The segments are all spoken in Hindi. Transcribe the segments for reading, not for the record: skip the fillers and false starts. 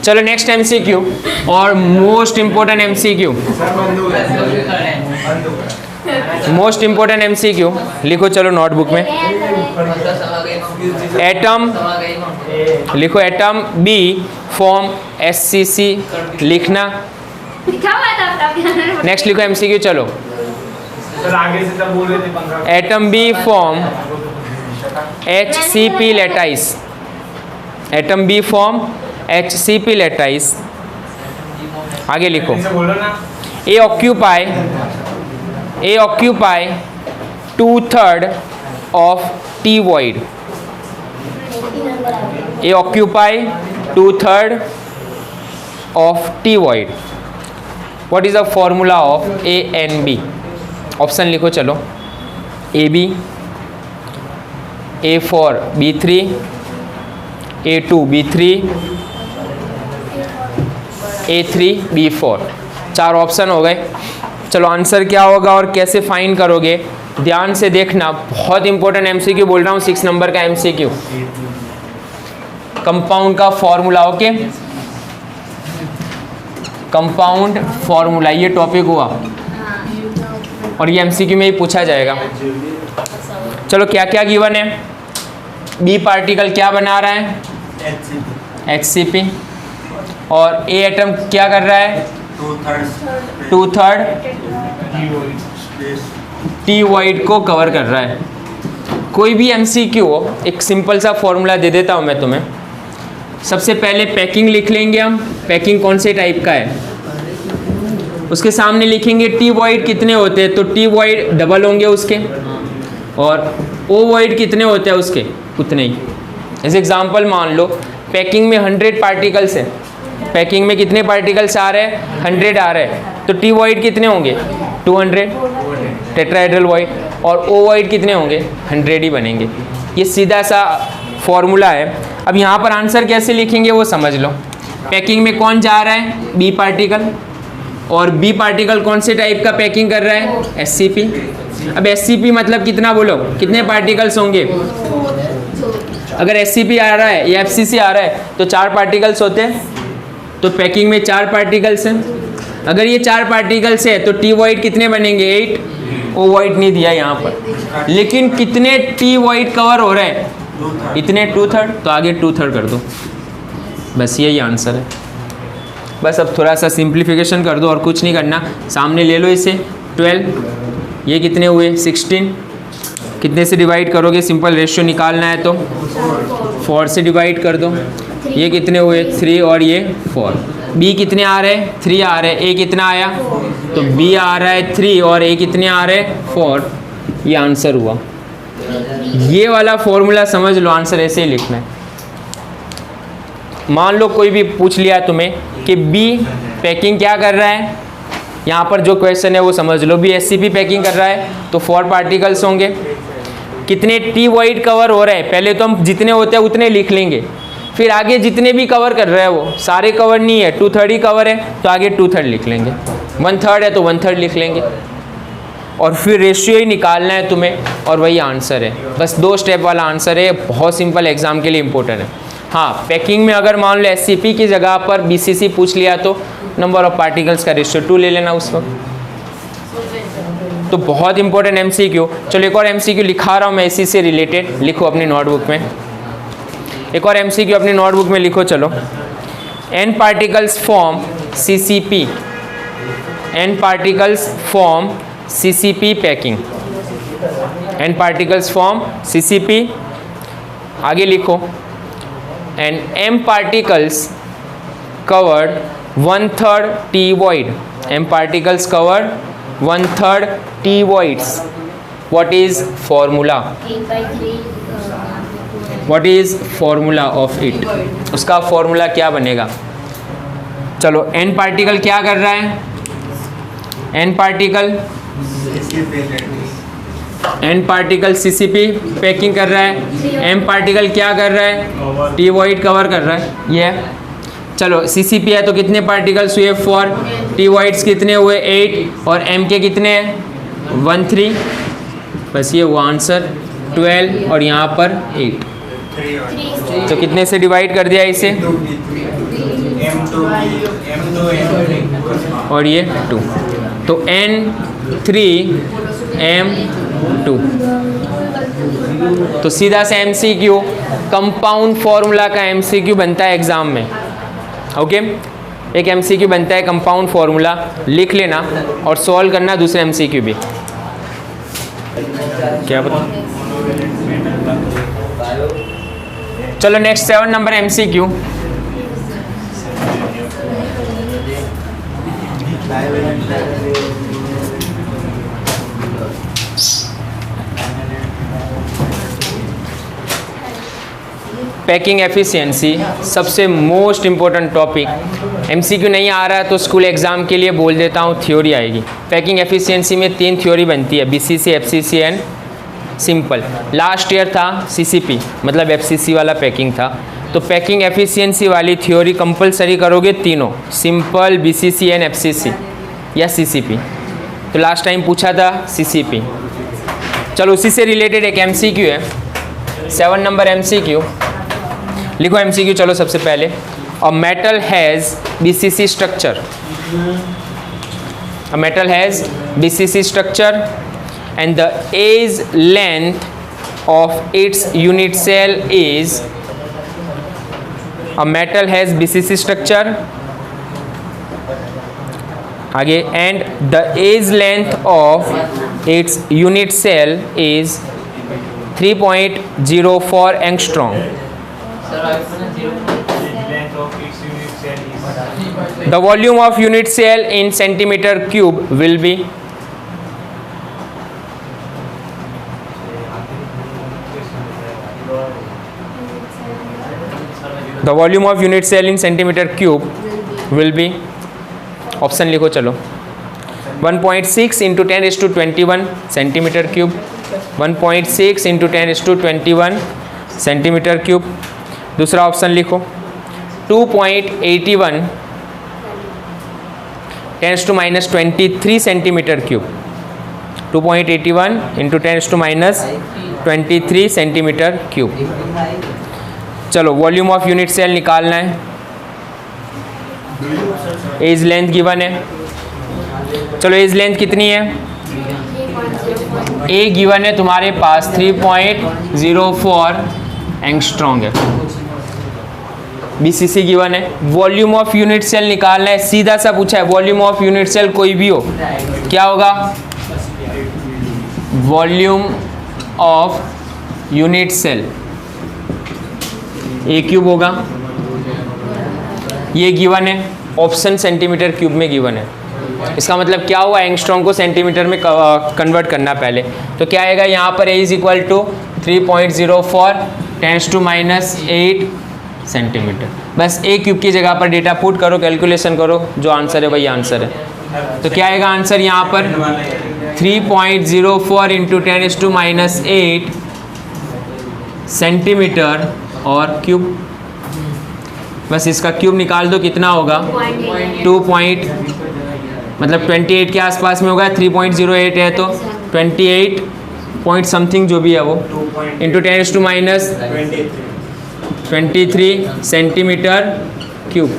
चलो नेक्स्ट एमसीक्यू और most important MCQ, most important MCQ लिखो चलो नोटबुक में। एटम लिखो, एटम बी फॉर्म एससीसी लिखना। नेक्स्ट लिखो एमसीक्यू चलो। Atom B form HCP lattice, atom B form HCP lattice. आगे लिखो। A occupy 2/3 of T void। A occupy 2/3 of T void। What is the formula of A and B? Option लिखो चलो। AB, A4 B3, A2 B3, A3 B4। 4 option हो गए। चलो आंसर क्या होगा और कैसे फाइंड करोगे ध्यान से देखना। बहुत इंपॉर्टेंट एमसीक्यू बोल रहा हूँ, 6 नंबर का एमसीक्यू। कंपाउंड का फॉर्मूला, ओके, कंपाउंड फॉर्मूला ये टॉपिक हुआ और ये एमसीक्यू में ही पूछा जाएगा। चलो क्या क्या गिवन है। बी पार्टिकल क्या बना रहा है? HCP। और ए एटम क्या कर रहा है? 2/3 T void को कवर कर रहा है। कोई भी एमसीक्यू हो, एक सिंपल सा फॉर्मूला दे देता हूँ मैं तुम्हें। सबसे पहले पैकिंग लिख लेंगे हम, पैकिंग कौन से टाइप का है। उसके सामने लिखेंगे T void कितने होते हैं, तो T void डबल होंगे उसके, और O void कितने होते हैं उसके, उतने ही। जैसे एग्जांपल मान लो पैकिंग में 100 पार्टिकल्स है, पैकिंग में कितने पार्टिकल्स आ रहे हैं? 100 आ रहे हैं, तो T void कितने होंगे? 200 टेट्राहेड्रल void, और O void कितने होंगे? 100 ही बनेंगे। ये सीधा सा फॉर्मूला है। अब यहाँ पर आंसर कैसे लिखेंगे वो समझ लो। पैकिंग में कौन जा रहा है? B particle. और बी पार्टिकल कौन से टाइप का पैकिंग कर रहा है? SCP। अब SCP मतलब कितना बोलो, कितने पार्टिकल्स होंगे? अगर SCP आ रहा है या FCC आ रहा है तो 4 पार्टिकल्स होते हैं, तो पैकिंग में 4 पार्टिकल्स हैं। अगर ये 4 पार्टिकल्स है तो T void कितने बनेंगे? 8। O void नहीं दिया यहाँ पर, लेकिन कितने T void कवर हो रहे हैं? इतने 2/3, तो आगे 2/3 कर दो, बस यही आंसर है। बस अब थोड़ा सा सिंप्लीफिकेशन कर दो और कुछ नहीं करना। सामने ले लो इसे 12, ये कितने हुए? 16। कितने से डिवाइड करोगे? सिंपल रेशियो निकालना है तो 4 से डिवाइड कर दो। ये कितने हुए? 3 और ये 4। B कितने आ रहे हैं? 3 आ रहे हैं। A कितना आया? तो B आ रहा है 3 और A कितने आ रहे हैं? 4। ये आंसर हुआ। ये वाला फॉर्मूला समझ लो, आंसर ऐसे ही लिखना है। मान लो कोई भी पूछ लिया तुम्हें कि B पैकिंग क्या कर रहा है, यहाँ पर जो क्वेश्चन है वो समझ लो। B SCP पैकिंग कर रहा है तो 4 पार्टिकल्स होंगे। कितने T void कवर हो रहे हैं? पहले तो हम जितने होते हैं उतने लिख लेंगे, फिर आगे जितने भी कवर कर रहे हैं वो सारे कवर नहीं है, 2/3 ही कवर है, तो आगे 2/3 लिख लेंगे। 1/3 है तो 1/3 लिख लेंगे, और फिर रेशियो ही निकालना है तुम्हें, और वही आंसर है। बस 2 स्टेप वाला आंसर है, बहुत सिंपल, एग्जाम के लिए इंपॉर्टेंट है। हाँ, पैकिंग में अगर मान लो SCP की जगह पर BCC पूछ लिया तो नंबर ऑफ पार्टिकल्स का रेशियो 2 ले लेना उस वक्त। तो बहुत इंपॉर्टेंट MCQ। चलो एक और MCQ लिखा रहा हूँ मैं इसी से रिलेटेड, लिखो अपनी नोटबुक में। एक और MCQ अपनी नोटबुक में लिखो चलो। N particles form CCP, N particles form CCP packing, N particles form CCP। आगे लिखो, and M particles covered 1/3 T void, M particles covered 1/3 T voids. What is formula? What is formula of it? उसका फॉर्मूला क्या बनेगा? चलो N पार्टिकल क्या कर रहा है? N पार्टिकल CCP पैकिंग कर रहा है। M पार्टिकल क्या कर रहा है? T void कवर कर रहा है। ये चलो CCP है तो कितने पार्टिकल्स हुए? 4। T voids कितने हुए? 8। और M के कितने हैं? 1 3। बस ये हुआ आंसर 12 और यहाँ पर 8। तो कितने से डिवाइड कर दिया इसे? और ये 2, तो N3M2। तो सीधा से MCQ, कंपाउंड फॉर्मूला का MCQ बनता है एग्जाम में। ओके, एक MCQ बनता है कंपाउंड फॉर्मूला, लिख लेना और सॉल्व करना दूसरे MCQ भी। क्या बता, चलो next 7 number MCQ। Packing efficiency सबसे मोस्ट इम्पोर्टेंट टॉपिक। MCQ नहीं आ रहा है तो स्कूल एग्जाम के लिए बोल देता हूँ, थ्योरी आएगी। पैकिंग एफिशिएंसी में 3 थ्योरी बनती है, BCC, FCC and simple. Last year था CCP, मतलब FCC वाला पैकिंग था। तो पैकिंग एफिशिएंसी वाली थ्योरी कंपलसरी करोगे तीनों, सिंपल, BCC एंड FCC या CCP। तो लास्ट टाइम पूछा था CCP। चलो उसी से रिलेटेड एक MCQ है, 7 नंबर MCQ। लिखो MCQ, चलो सबसे पहले, a metal has BCC structure. A metal has BCC structure and the age length of its unit cell is, a metal has BCC structure, आगे, and the age length of its unit cell is 3.04 angstrom. The volume of unit cell in centimeter cube will be, the volume of unit cell in centimeter cube will be, option लिखो चलो, 1.6 into 10⁻21 centimetre cube, 1.6 into 10⁻21 centimetre cube. दूसरा ऑप्शन लिखो, 2.81 10⁻23 centimetre cube, 2.81 into 10⁻23 centimetre cube. चलो वॉल्यूम ऑफ यूनिट सेल निकालना है, एज लेंथ गिवन है। चलो एज लेंथ कितनी है, ए गिवन है तुम्हारे पास 3.04 एंगस्ट्रॉन्ग है, BCC गिवन है। वॉल्यूम ऑफ यूनिट सेल निकालना है, सीधा सा पूछा है, वॉल्यूम ऑफ यूनिट सेल कोई भी हो क्या होगा, volume of unit cell a cube होगा, ये गिवन है, ऑप्शन सेंटीमीटर क्यूब में गिवन है। इसका मतलब क्या हुआ, एंगस्ट्रॉम को सेंटीमीटर में कन्वर्ट करना पहले। तो क्या आएगा यहाँ पर, A is equal to 3.04 10⁻8 centimetre. बस A क्यूब की जगह पर डेटा पुट करो, कैलकुलेशन करो, जो आंसर है वही आंसर है। तो क्या आएगा आंसर यहाँ पर, 3.04 इंटू 10⁻8 सेंटीमीटर और क्यूब। बस इसका क्यूब निकाल दो, कितना होगा, 28 के आसपास में होगा, 3.08 है तो 28 पॉइंट समथिंग जो भी है वो, इंटू 10⁻23 सेंटीमीटर क्यूब।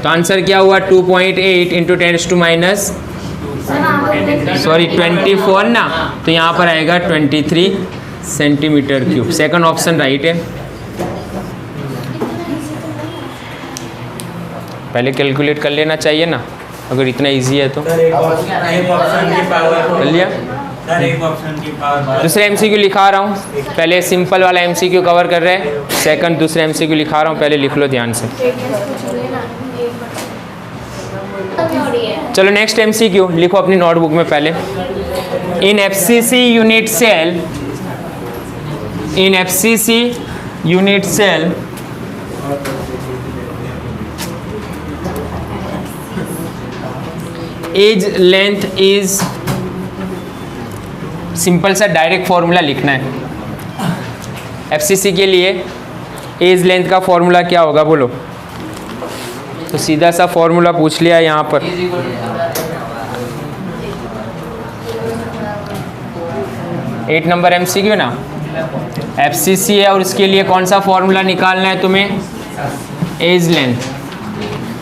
तो आंसर क्या हुआ, 2.8 इंटू 10⁻24 ना, तो यहाँ पर आएगा 23 centimetre cube. Second option right है। पहले कैलकुलेट कर लेना चाहिए ना, अगर इतना इजी है तो। कर लिया। दूसरे MCQ लिखा रहा हूँ, पहले सिंपल वाला MCQ कवर कर रहे हैं, सेकंड दूसरे MCQ लिखा रहा हूँ, पहले लिख लो ध्यान से। चलो नेक्स्ट MCQ लिखो अपनी नोटबुक में पहले। In FCC unit cell edge length is, simple सा डायरेक्ट फॉर्मूला लिखना है। FCC के लिए एज लेंथ का फॉर्मूला क्या होगा बोलो, तो सीधा सा फॉर्मूला पूछ लिया यहाँ पर। एट नंबर MCQ ना, FCC है और इसके लिए कौन सा फॉर्मूला निकालना है तुम्हें, एज लेंथ।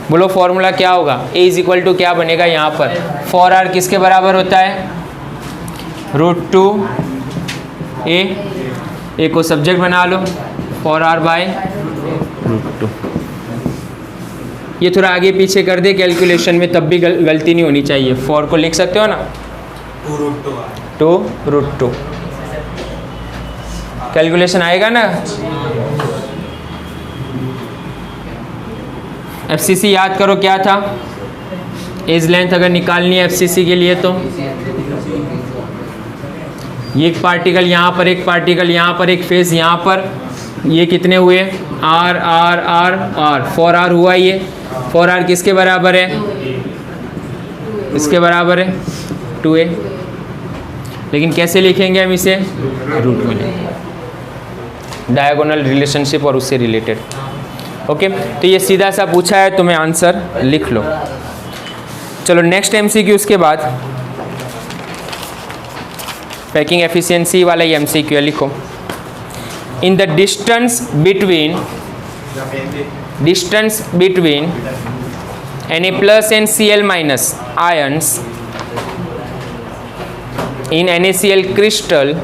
बोलो फॉर्मूला क्या होगा, A इज इक्वल टू क्या बनेगा यहाँ पर, 4R किसके बराबर होता है, √2A, A को सब्जेक्ट बना लो, 4R बाय √2। ये थोड़ा आगे पीछे कर दे कैलकुलेशन में, तब भी गलती नहीं होनी चाहिए। 4 को लिख सकते हो ना 2√2, कैलकुलेशन आएगा ना। एफसीसी याद करो क्या था, एज लेंथ अगर निकालनी है एफसीसी के लिए तो ये एक पार्टिकल यहाँ पर, एक पार्टिकल यहाँ पर, एक फेज यहाँ पर, ये कितने हुए, are are are are, 4R हुआ ये। 4R किसके बराबर है, इसके बराबर है 2A। लेकिन कैसे लिखेंगे हम इसे, रूट में लिखेंगे, डायगोनल रिलेशनशिप और उससे रिलेटेड। ओके, तो ये सीधा सा पूछा है, तुम्हें आंसर लिख लो। चलो नेक्स्ट एमसीक्यू उसके बाद पैकिंग एफिशिएंसी वाला ये एमसीक्यू लिखो। In the distance between Na+ and Cl- ions in NaCl crystal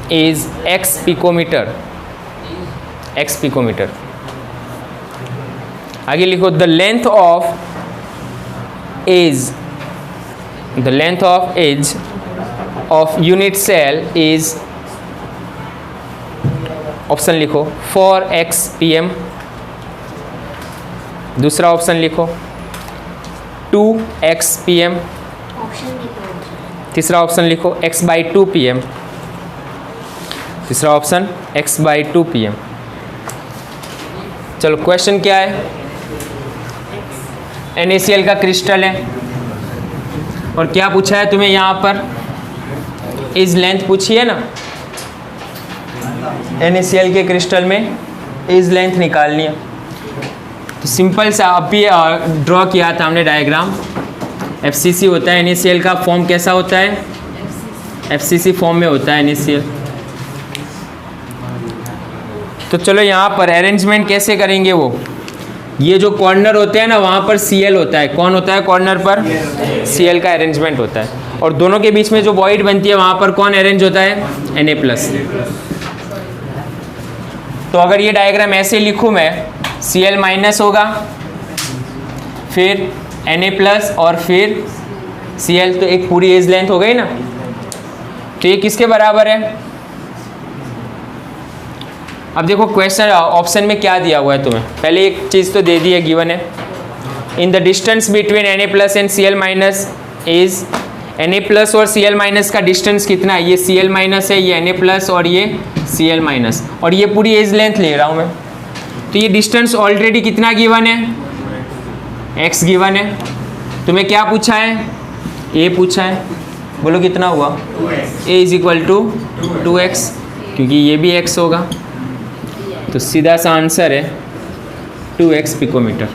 is x picometer। आगे लिखो the length of edge of unit cell is, option लिखो 4x pm, दूसरा ऑप्शन लिखो 2x pm, तीसरा ऑप्शन लिखो x/2 pm, तीसरा ऑप्शन x/2 pm। चलो क्वेश्चन क्या है, NaCl का क्रिस्टल है और क्या पूछा है तुम्हें यहाँ पर, एज लेंथ पूछी है ना। NaCl के क्रिस्टल में एज लेंथ निकालनी है, तो सिंपल सा अभी ड्रॉ किया था हमने डायग्राम। FCC होता है, NaCl का फॉर्म कैसा होता है, FCC फॉर्म में होता है NaCl। तो चलो यहाँ पर अरेंजमेंट कैसे करेंगे, वो ये जो कॉर्नर होते हैं ना वहाँ पर Cl होता है, कौन होता है कॉर्नर पर, Cl का अरेंजमेंट होता है, और दोनों के बीच में जो वॉइड बनती है वहाँ पर कौन अरेंज होता है, Na+। तो अगर ये डायग्राम ऐसे लिखूँ मैं, Cl- होगा, फिर Na+ और फिर Cl, तो एक पूरी एज लेंथ हो गई ना। तो ये किसके बराबर है, अब देखो क्वेश्चन ऑप्शन में क्या दिया हुआ है तुम्हें, पहले एक चीज़ तो दे दी है, गिवन है। In the distance between Na+ and Cl- is, Na+ और Cl- का डिस्टेंस कितना है, ये Cl- है, ये Na+ और ये Cl-, और ये पूरी एज लेंथ ले रहा हूँ मैं। तो ये डिस्टेंस ऑलरेडी कितना गिवन है, x गिवन है। तुम्हें क्या पूछा है, a पूछा है, बोलो कितना हुआ, a is equal to 2x, क्योंकि ये भी x होगा, तो सीधा सा आंसर है 2x पिकोमीटर।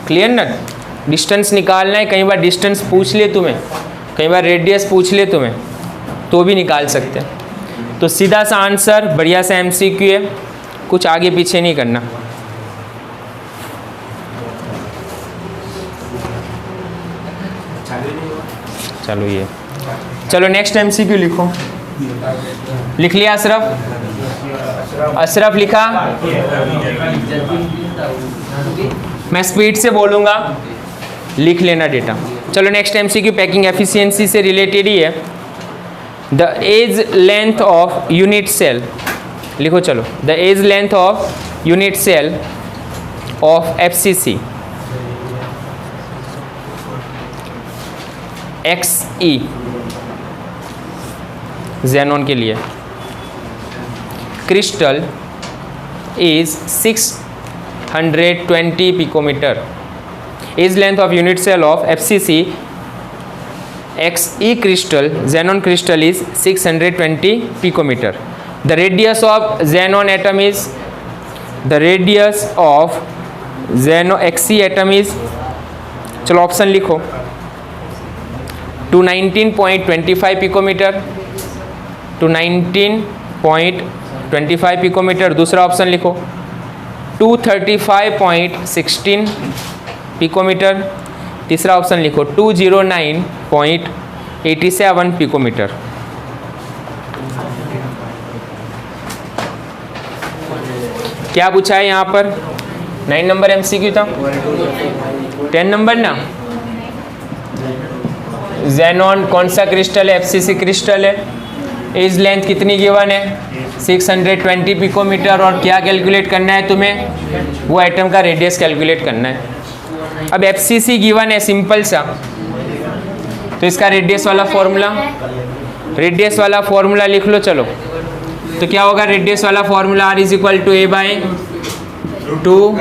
क्लियर ना, डिस्टेंस निकालना है, कई बार डिस्टेंस पूछ ले तुम्हें, कई बार रेडियस पूछ ले तुम्हें, तो भी निकाल सकते हैं। तो सीधा सा आंसर, बढ़िया सा एमसीक्यू है, कुछ आगे पीछे नहीं करना। चलो ये, चलो नेक्स्ट एमसीक्यू लिखो। लिख लिया अशरफ, अशरफ लिखा, मैं स्पीड से बोलूँगा, लिख लेना डेटा। चलो नेक्स्ट एमसीक्यू पैकिंग एफिशिएंसी से रिलेटेड ही है। The edge length of unit cell, लिखो चलो, the edge length of unit cell of FCC XE xenon के लिए crystal is 620 picometre. Edge length of unit cell of FCC XE crystal, xenon crystal is 620 picometer. The radius of xenon atom is, the radius of XE atom is, चलो ऑप्शन लिखो, 219.25 पिकोमीटर, 219.25 पिकोमीटर, दूसरा ऑप्शन लिखो 235.16 पिकोमीटर। तीसरा ऑप्शन लिखो 209.87 पिकोमीटर। क्या पूछा है यहाँ पर? 9 नंबर एमसीक्यू था, 10 नंबर ना। जेनॉन कौन सा क्रिस्टल है? एफसीसी क्रिस्टल है। एज लेंथ कितनी गिवन है? 620 पिकोमीटर। और क्या कैलकुलेट करना है तुम्हें? वो एटम का रेडियस कैलकुलेट करना है। अब एफसीसी गिवन है सिंपल सा, तो इसका रेडियस वाला फॉर्मूला लिख लो। चलो, तो क्या होगा रेडियस वाला formula? R = A/2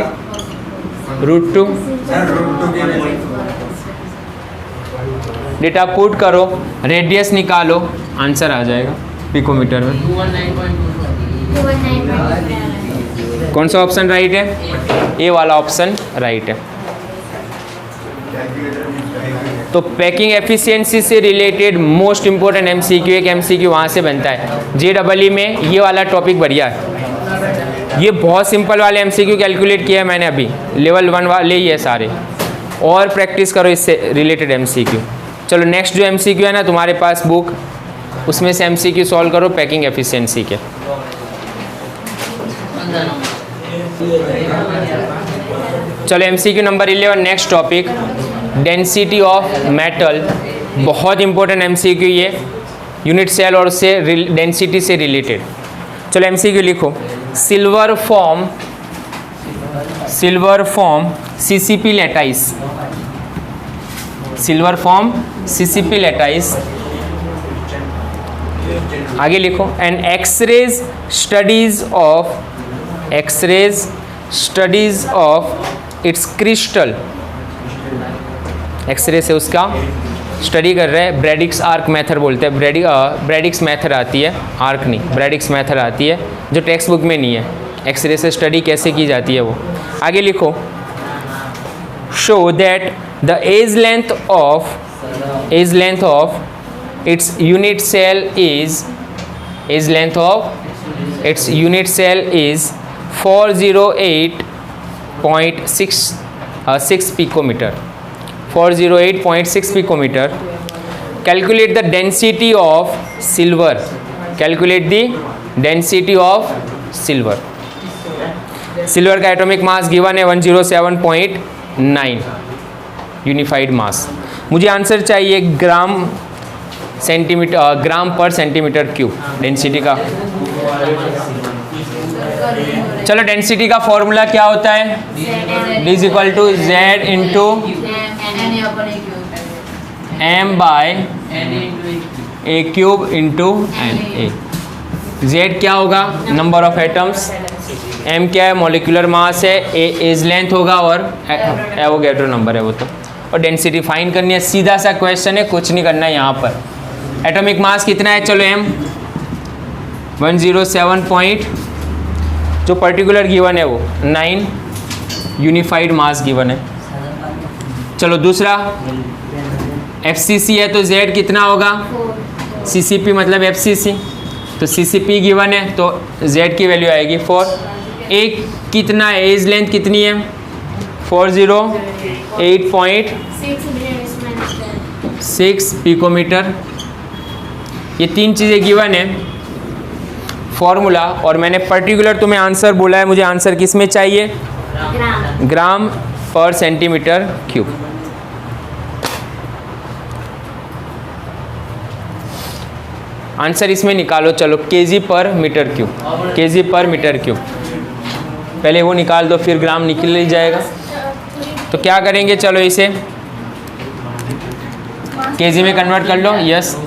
data put करो, रेडियस निकालो, आंसर आ जाएगा पिकोमीटर में। 219. कौन सा ऑप्शन राइट है? ए वाला ऑप्शन राइट है। तो पैकिंग एफिशिएंसी से रिलेटेड मोस्ट इंपॉर्टेंट एमसीक्यू, एक एमसीक्यू वहाँ से बनता है JEE में। ये वाला टॉपिक बढ़िया है, ये बहुत सिंपल वाले एमसीक्यू कैलकुलेट किया है मैंने अभी, लेवल 1 वाले ही है सारे। और प्रैक्टिस करो इससे रिलेटेड एमसीक्यू। चलो नेक्स्ट जो एमसीक्यू है ना तुम्हारे पास बुक, उसमें से एमसीक्यू सॉल्व करो पैकिंग एफिशिएंसी के। चलो MCQ number 11, next topic density of metal. बहुत इंपॉर्टेंट एमसीक्यू ये, यूनिट सेल और से डेंसिटी से रिलेटेड। चलो एमसीक्यू लिखो। Silver form CCP lattice, silver form CCP lattice. आगे लिखो and X-rays studies of its crystal. X-ray से उसका स्टडी कर रहे हैं। ब्रैडिक्स आर्क मेथड बोलते हैं। ब्रैडिक्स मेथड आती है, आर्क नहीं, ब्रैडिक्स मेथड आती है जो टेक्स्ट बुक में नहीं है। एक्सरे से स्टडी कैसे की जाती है वो। आगे लिखो show that the edge length of its unit cell is 408.6 picometre. 408.6 picometre. Calculate the density of silver. Silver का एटॉमिक मास गिवन है 107.9 यूनिफाइड मास। मुझे आंसर चाहिए ग्राम पर सेंटीमीटर क्यूब डेंसिटी का। चलो डेंसिटी का फॉर्मूला क्या होता है? D = Z into m/a³ into Na। Z क्या होगा? Number of atoms. m क्या है? मॉलिक्यूलर मास है। A एज लेंथ होगा और एवोगैड्रो नंबर है वो तो। और डेंसिटी फाइंड करनी है। सीधा सा क्वेश्चन है, कुछ नहीं करना है यहाँ पर। एटॉमिक मास कितना है? चलो m 107 जो पर्टिकुलर गिवन है वो 9 यूनिफाइड मास गिवन है। चलो दूसरा FCC है तो Z कितना होगा? CCP मतलब FCC, तो CCP गिवन है तो Z की वैल्यू आएगी 4। एक कितना है? एज लेंथ कितनी है? 408.6 पिकोमीटर। ये 3 चीज़ें गिवन है फॉर्मूला। और मैंने पर्टिकुलर तुम्हें आंसर बोला है। मुझे आंसर किस में चाहिए? ग्राम पर सेंटीमीटर क्यूब। आंसर इसमें निकालो। चलो केजी पर मीटर क्यूब। पहले वो निकाल दो, फिर ग्राम निकल ही जाएगा। तो क्या करेंगे? चलो इसे केजी में कन्वर्ट कर लो। यस,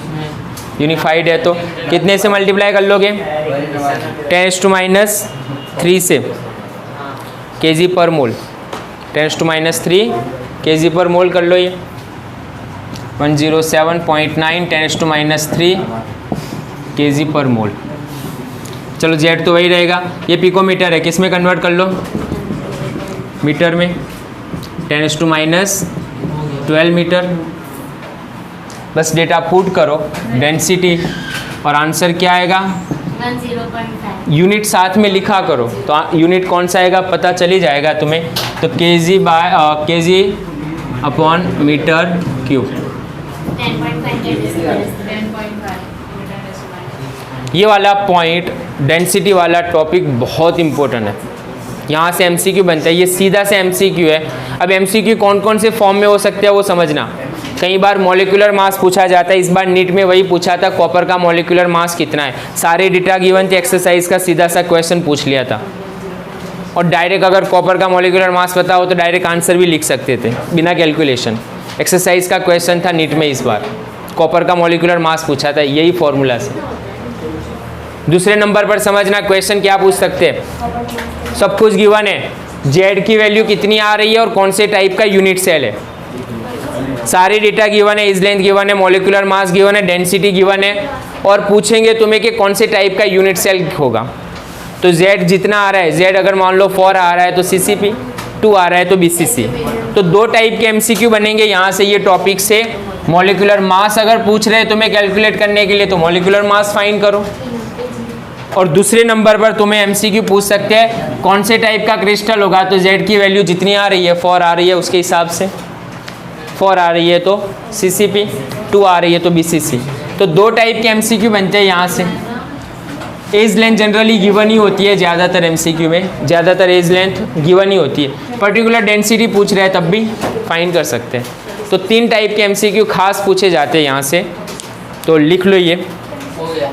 यूनिफाइड है तो कितने से मल्टीप्लाई कर लोगे? 10⁻³ से केजी पर मोल। 10⁻³ केजी पर मोल कर लो। ये 107.9 10⁻³ केजी पर मोल। चलो Z तो वही रहेगा। ये पिकोमीटर है, किस में कन्वर्ट कर लो? मीटर में। 10⁻12 मीटर। बस डेटा पुट करो डेंसिटी और आंसर क्या आएगा? 1.5 यूनिट साथ में लिखा करो, तो यूनिट कौन सा आएगा पता चली जाएगा तुम्हें। तो केजी अपॉन मीटर क्यूब। 10.5 ये वाला पॉइंट डेंसिटी वाला टॉपिक बहुत इंपॉर्टेंट है, यहाँ से एमसीक्यू बनता है, ये सीधा से एमसीक्यू है। अब एमसीक्यू कौन कौन से फॉर्म में हो सकते हैं वो समझना। कई बार मॉलिक्यूलर मास पूछा जाता है, इस बार नीट में वही पूछा था, कॉपर का मॉलिक्यूलर मास कितना है, सारे डेटा गिवन थे, एक्सरसाइज का सीधा सा क्वेश्चन पूछ लिया था। और डायरेक्ट अगर कॉपर का मॉलिक्यूलर मास पता हो तो डायरेक्ट आंसर भी लिख सकते थे बिना कैलकुलेशन। एक्सरसाइज का क्वेश्चन था नीट में, इस बार कॉपर का मॉलिक्यूलर मास पूछा था, यही फॉर्मूला से। दूसरे नंबर पर समझना क्वेश्चन क्या पूछ सकते हैं, सब कुछ गिवन है, जेड की वैल्यू कितनी आ रही है और कौन से टाइप का यूनिट सेल है, सारे डेटा गिवन है, इज लेंथ गिवन है, मॉलिक्यूलर मास गिवन है, डेंसिटी गिवन है, और पूछेंगे तुम्हें कि कौन से टाइप का यूनिट सेल होगा। तो z जितना आ रहा है, z अगर मान लो 4 आ रहा है तो CCP, 2 आ रहा है तो BCC। तो 2 टाइप के MCQ बनेंगे यहाँ से, ये टॉपिक से। मॉलिक्यूलर मास अगर पूछ रहे हैं तुम्हें कैलकुलेट करने के लिए तो मॉलिक्यूलर मास फाइंड करो, और दूसरे नंबर पर तुम्हें MCQ पूछ सकते हैं कौन से टाइप का क्रिस्टल होगा, तो z की वैल्यू जितनी आ रही है, 4 आ रही है उसके हिसाब से, 4 आ रही है तो CCP, 2 आ रही है तो BCC। तो 2 टाइप के MCQ बनते हैं यहाँ से। एज लेंथ जनरली गिवन ही होती है ज़्यादातर MCQ में, ज़्यादातर एज लेंथ गिवन ही होती है। पर्टिकुलर डेंसिटी पूछ रहे हैं तब भी फाइंड कर सकते हैं। तो 3 टाइप के MCQ खास पूछे जाते हैं यहाँ से, तो लिख लो ये। हो गया।